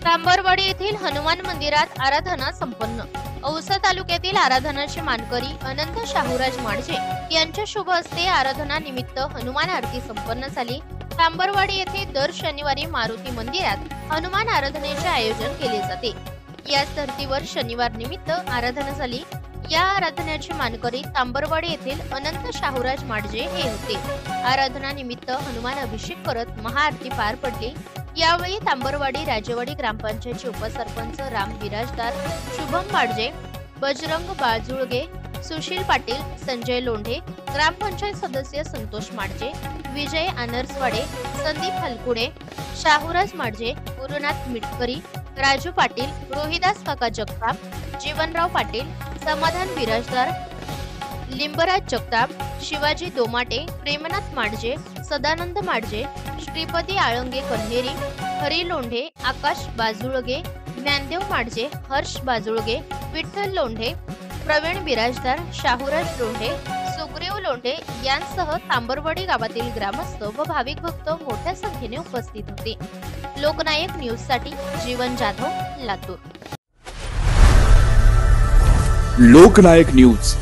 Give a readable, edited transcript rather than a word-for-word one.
तांबरवाडी येथील हनुमान मंदिरात आराधना संपन्न। औसा तालुक्यातील आराधनाचे मानकरी अनंत शाहूराज माडजे यांच्या शुभ हस्ते आराधना निमित्त हनुमान आरती संपन्न झाली। तांबरवाडी येथे दर शनिवारी मारुती मंदिरात हनुमान आराधनेचे आयोजन केले जाते। याच धर्तीवर शनिवार निमित्त आराधना झाली। या आराधनेचे मानकरी तांबरवाडी येथील अनंत शाहूराज माडजे हे होते। आराधना निमित्त हनुमान अभिषेक करत महाआरती पार पडली। यावेळी तांबरवाडी राजेवाडी ग्रामपंचायतचे उपसरपंच राम बिराजदार, शुभम माडजे, बजरंग बाजुळगे, सुशील पाटील, संजय लोंढे, ग्रामपंचायत सदस्य संतोष माडजे, विजय आनर्सवाडे, संदीप हलकुडे, शाहूराज माडजे, गुरुनाथ मिटकरी, राजू पाटील, रोहिदास काका जगताप, जीवनराव पाटील, समाधान बिराजदार, लिंबराज जगताप, शिवाजी दोमाटे, प्रेमनाथ माडजे, सदानंद माडजे, श्रीपती आळंगे कन्हेरी, हरी लोंढे, आकाश बाजुळगे, ज्ञानदेव माडजे, हर्ष बाजुळगे, विठ्ठल लोंढे, प्रवीण बिराजदार, शाहूराज लोंढे, सुग्रीव लोंढे यांसह तांबरवाडी गावातील ग्रामस्थ व भाविक भक्त मोठ्या संख्येने उपस्थित होते। लोकनायक न्यूज साठी जीवन जाधव, लातूर। लोकनायक न्यूज